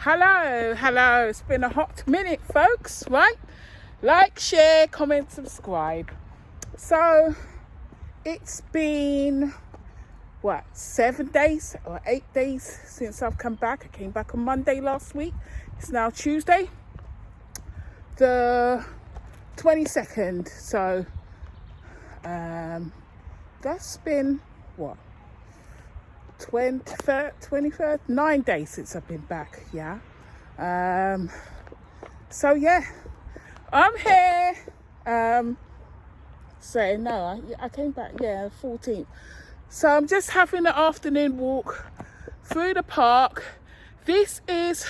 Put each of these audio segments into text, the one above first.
Hello. It's been a hot minute, folks, right? Like, share, comment, subscribe. So, it's been, 7 days or 8 days since I've come back. I came back on Monday last week. It's now Tuesday, the 22nd. So, that's been, 23rd, 9 days since I've been back, yeah. So yeah, I'm here. I came back, 14th. So I'm just having an afternoon walk through the park. This is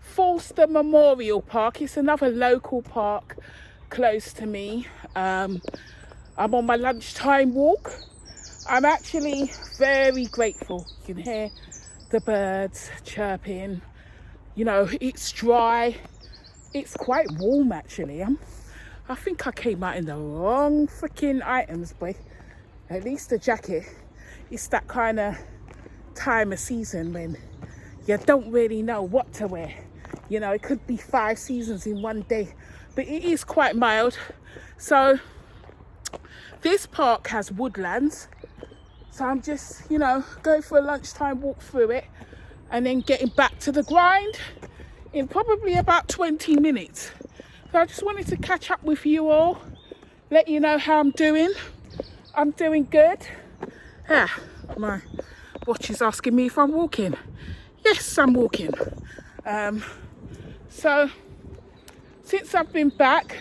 Forster Memorial Park. It's another local park close to me. I'm on my lunchtime walk. I'm actually very grateful. You can hear the birds chirping. You know, it's dry. It's quite warm, actually. I think I came out in the wrong freaking items, but at least the jacket. It's that kind of time of season when you don't really know what to wear. You know, it could be 5 seasons in one day, but it is quite mild. So this park has woodlands. So I'm just, going for a lunchtime walk through it and then getting back to the grind in probably about 20 minutes. So I just wanted to catch up with you all, let you know how I'm doing. I'm doing good. My watch is asking me if I'm walking. Yes, I'm walking. So since I've been back,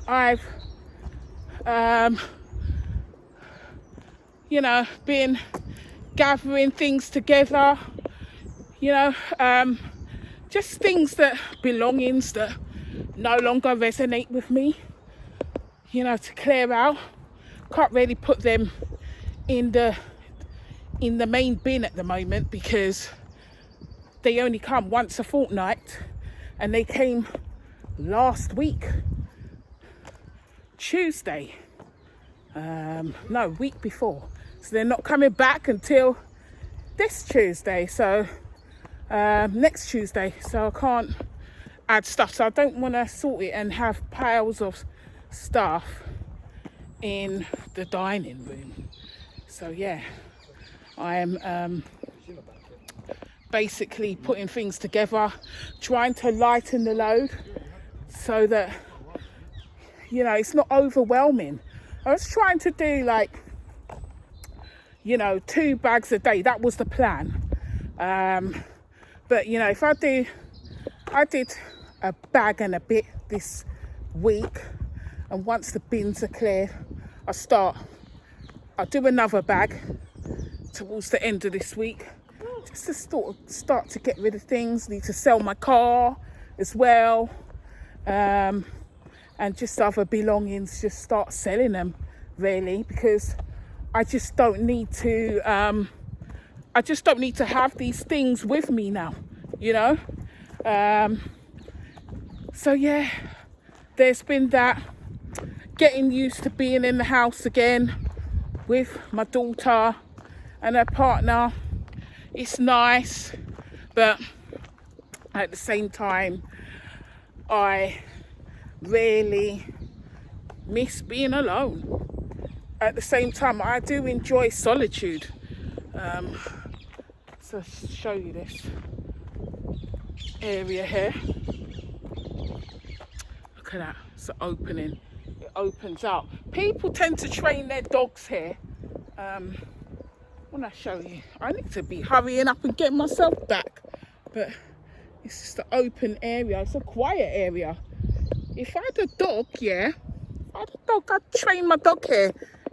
I've been gathering things together, just belongings that no longer resonate with me, to clear out. Can't really put them in the main bin at the moment because they only come once a fortnight, and they came last week, Tuesday. Week before. So they're not coming back until this Tuesday. So next Tuesday. So I can't add stuff. So I don't want to sort it and have piles of stuff in the dining room. So yeah, I am basically putting things together, trying to lighten the load so that, it's not overwhelming. I was trying to do 2 bags a day. That was the plan. But if I did a bag and a bit this week, and once the bins are cleared, I'll do another bag towards the end of this week, just to start to get rid of things. Need to sell my car as well. And just other belongings, just start selling them, really, because I just don't need to. I just don't need to have these things with me now, So yeah, there's been that. Getting used to being in the house again with my daughter and her partner. It's nice, but at the same time, I really miss being alone. At the same time, I do enjoy solitude. So show you this area here. Look at that, it's an opening. It opens out. People tend to train their dogs here. When I show you, I need to be hurrying up and getting myself back. But it's just an open area. It's a quiet area. If I had a dog, I'd train my dog here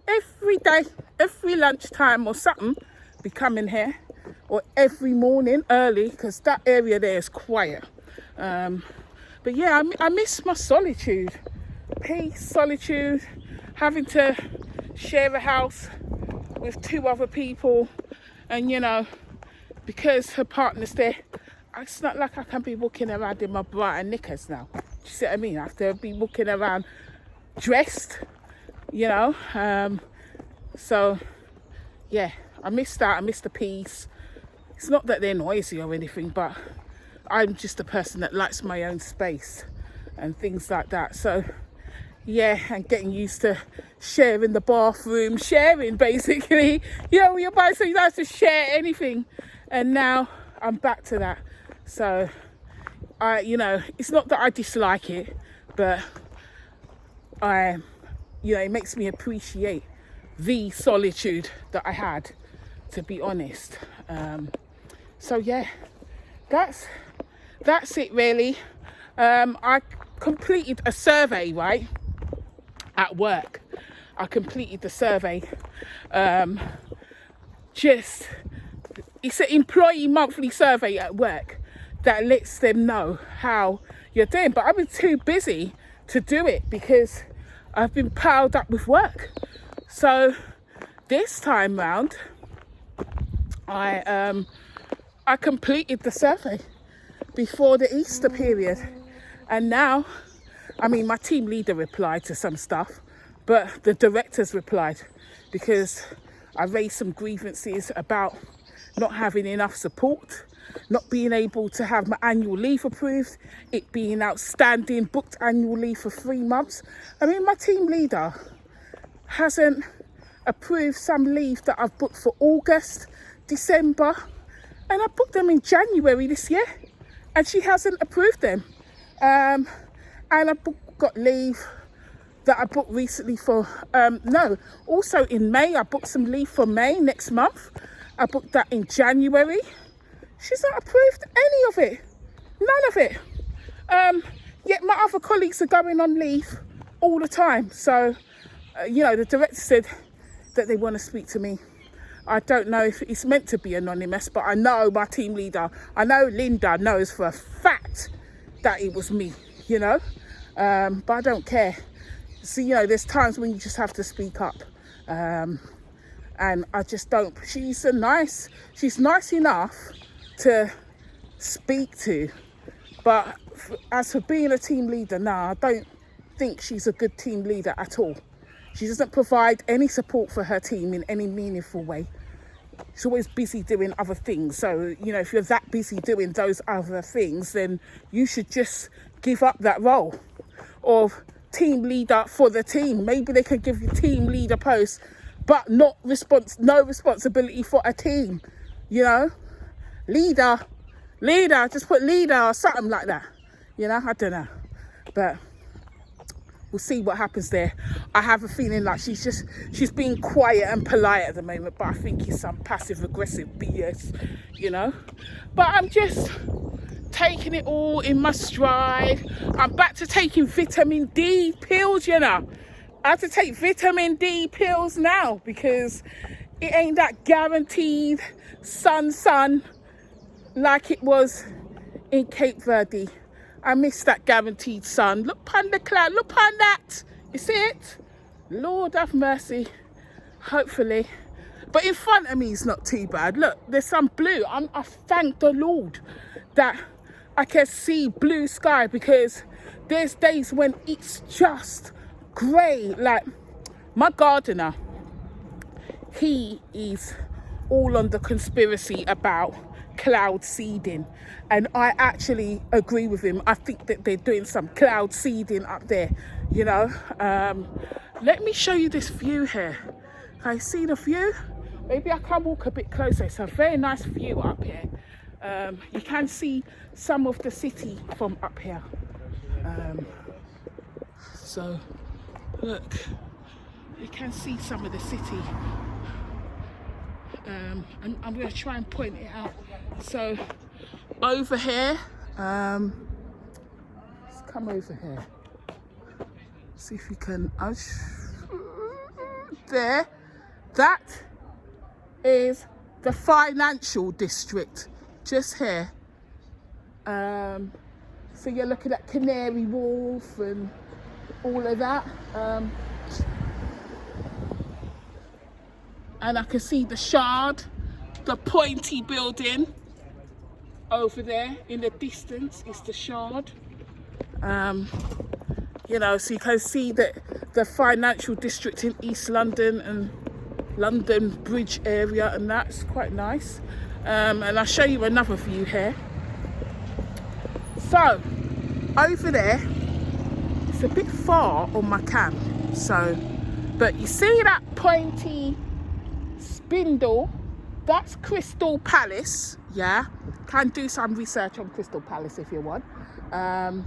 every day, every lunchtime or something, be coming here, or every morning early, because that area there is quiet. But yeah, I miss my solitude, peace, solitude, having to share a house with 2 other people, and because her partner's there, it's not like I can be walking around in my bra and knickers now. Do you see what I mean? I have to be walking around dressed, So yeah, I miss that. I miss the peace. It's not that they're noisy or anything, but I'm just a person that likes my own space and things like that. So yeah, and getting used to sharing the bathroom, sharing basically. You know, when you're by, so you don't have to share anything. And now I'm back to that. So you know, it's not that I dislike it, but you know, it makes me appreciate the solitude that I had, to be honest. So yeah, that's it really. I completed a survey, right, at work. I completed the survey. It's an employee monthly survey at work that lets them know how you're doing. But I've been too busy to do it because I've been piled up with work. So this time round, I completed the survey before the Easter period. And now, I mean, my team leader replied to some stuff, but the directors replied because I raised some grievances about not having enough support, not being able to have my annual leave approved, it being outstanding, booked annual leave for 3 months. I mean, my team leader hasn't approved some leave that I've booked for August, December, and I booked them in January this year, and she hasn't approved them. And I got leave that I booked recently for, also in May. I booked some leave for May next month. I booked that in January. She's not approved any of it, none of it. Yet my other colleagues are going on leave all the time. So, you know, the director said that they want to speak to me. I don't know if it's meant to be anonymous, but I know my team leader, I know Linda knows for a fact that it was me, you know, but I don't care. So, you know, there's times when you just have to speak up. And I just don't. She's nice enough to speak to, but as for being a team leader, I don't think she's a good team leader at all. She doesn't provide any support for her team in any meaningful way. She's always busy doing other things. So, you know, if you're that busy doing those other things, then you should just give up that role of team leader for the team. Maybe they could give you team leader posts, but no responsibility for a team, you know. Leader, just put leader or something like that, you know. I don't know, but we'll see what happens there. I have a feeling like she's being quiet and polite at the moment, but I think it's some passive aggressive BS, you know. But I'm just taking it all in my stride. I'm back to taking vitamin D pills, you know. I have to take vitamin D pills now because it ain't that guaranteed sun like it was in Cape Verde. I miss that guaranteed sun. Look upon the cloud, look upon that. You see it? Lord have mercy. Hopefully. But in front of me is not too bad. Look, there's some blue. I thank the Lord that I can see blue sky, because there's days when it's just grey. Like my gardener, he is all on the conspiracy about cloud seeding, and I actually agree with him. I think that they're doing some cloud seeding up there, you know. Let me show you this view here. Can you see the view? Maybe I can walk a bit closer. It's a very nice view up here. You can see some of the city from up here. So look, you can see some of the city. And I'm going to try and point it out. So over here, let's come over here. See if we can. There, that is the financial district, just here. So you're looking at Canary Wharf and all of that. And I can see the Shard, the pointy building over there in the distance is the Shard. You know, so you can see that the financial district in East London and London Bridge area, and that's quite nice. And I'll show you another view here. So over there, it's a bit far on my cam, so, but you see that pointy spindle, that's Crystal Palace. Yeah, can do some research on Crystal Palace if you want. And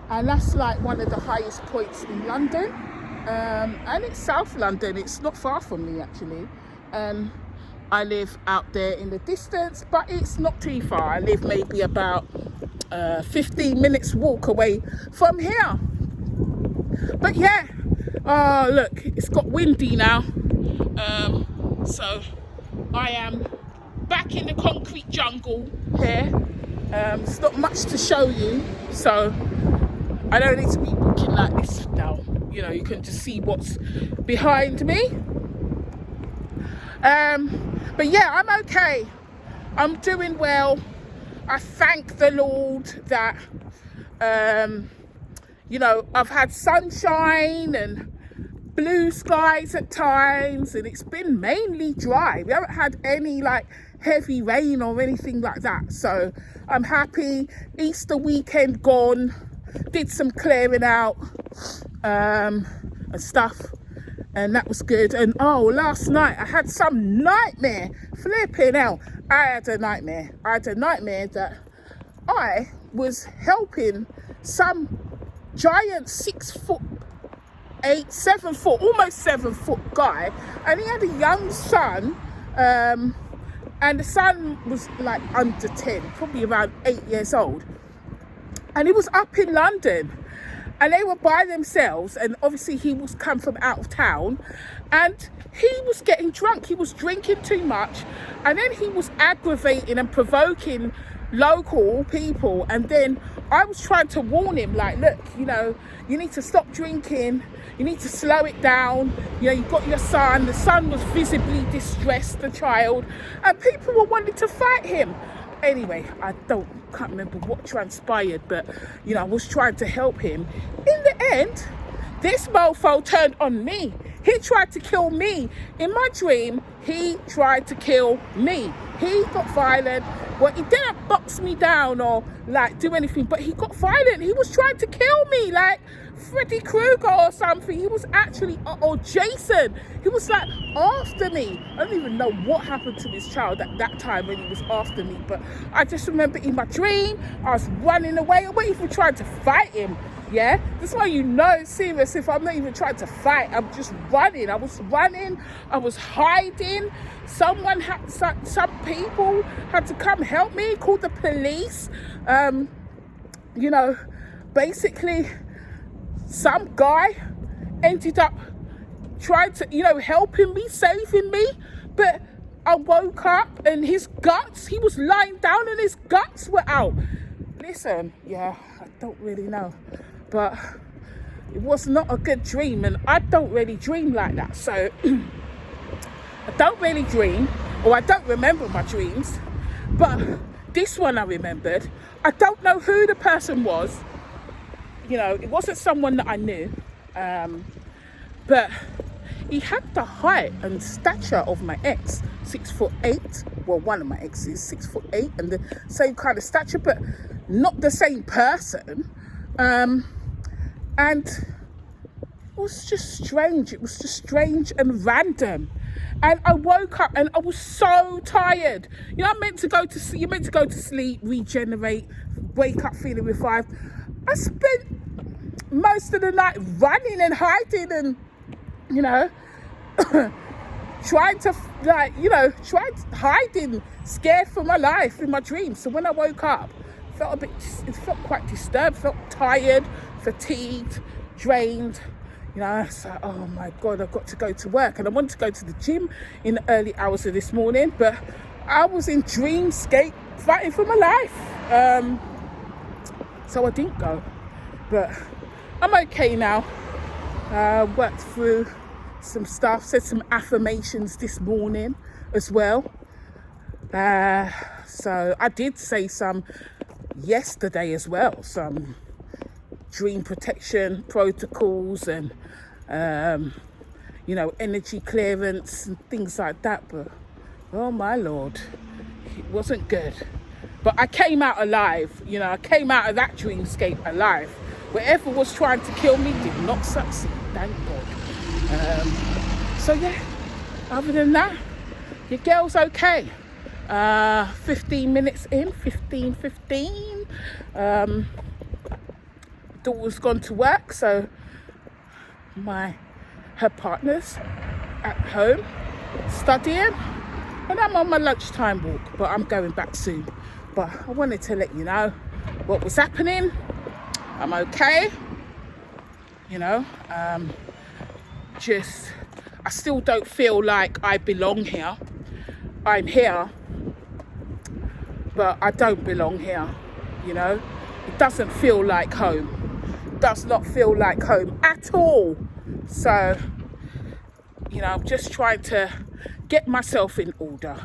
that's like one of the highest points in London, and it's South London. It's not far from me actually. I live out there in the distance, but it's not too far. I live maybe about 15 minutes walk away from here. But yeah, oh look, it's got windy now. So I am back in the concrete jungle here. It's not much to show you, so I don't need to be walking like this now. You know, you can just see what's behind me. But yeah, I'm okay. I'm doing well. I thank the Lord that, you know, I've had sunshine and blue skies at times, and it's been mainly dry. We haven't had any like heavy rain or anything like that. So I'm happy. Easter weekend gone, did some clearing out and stuff, and that was good. And oh, last night I had some nightmare. Flipping hell, I had a nightmare that I was helping some giant 6'8", 7 foot, almost 7 foot guy, and he had a young son, and the son was like under 10, probably around 8 years old, and he was up in London, and they were by themselves, and obviously he was come from out of town, and he was getting drunk. He was drinking too much, and then he was aggravating and provoking local people. And then I was trying to warn him, like, look, you know, you need to stop drinking, you need to slow it down, you know, you've got your son. The son was visibly distressed, the child, and people were wanting to fight him. Anyway, I can't remember what transpired, but you know, I was trying to help him. In the end, this mofo turned on me. He tried to kill me. In my dream, he tried to kill me. He got violent. Well, he didn't box me down or like do anything, but he got violent. He was trying to kill me, like Freddy Krueger or something. He was actually, or Jason. He was like after me. I don't even know what happened to this child at that time when he was after me, but I just remember in my dream, I was running away. I wasn't even trying to fight him. Yeah, that's why you know it's serious if I'm not even trying to fight. I'm just running. I was running. I was hiding. Someone had, some people had to come help me, called the police. You know, basically, some guy ended up trying to, you know, helping me, saving me. But I woke up and his guts, he was lying down and his guts were out. Listen, yeah, I don't really know. But it was not a good dream, and I don't really dream like that. So I don't really dream, or I don't remember my dreams. But this one I remembered. I don't know who the person was. You know, it wasn't someone that I knew. But he had the height and stature of my ex, 6'8". Well, one of my exes, 6'8", and the same kind of stature, but not the same person. And it was just strange. It was just strange and random. And I woke up and I was so tired. You know, I'm meant to go to sleep. You're meant to go to sleep, regenerate, wake up feeling revived. I spent most of the night running and hiding and, you know, trying to, like, you know, hiding, scared for my life in my dreams. So when I woke up, it felt quite disturbed, felt tired, fatigued, drained. You know, I was like, oh my God, I've got to go to work. And I wanted to go to the gym in the early hours of this morning, but I was in dreamscape fighting for my life. So I didn't go, but I'm okay now. Worked through some stuff, said some affirmations this morning as well. So I did say some yesterday as well, some dream protection protocols and you know, energy clearance and things like that. But oh my Lord, wasn't good. But I came out alive, you know, I came out of that dreamscape alive. Whatever was trying to kill me did not succeed, thank God. So yeah, other than that, your girl's okay. 15 minutes in, 15. Daughter's gone to work, so her partner's at home studying, and I'm on my lunchtime walk, but I'm going back soon. But I wanted to let you know what was happening. I'm okay, you know. I still don't feel like I belong here. I'm here, but I don't belong here, you know. It doesn't feel like home. Does not feel like home at all. So, you know, I'm just trying to get myself in order.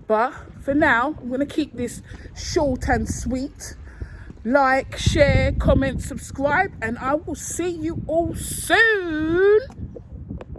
But for now, I'm going to keep this short and sweet. Like, share, comment, subscribe, and I will see you all soon.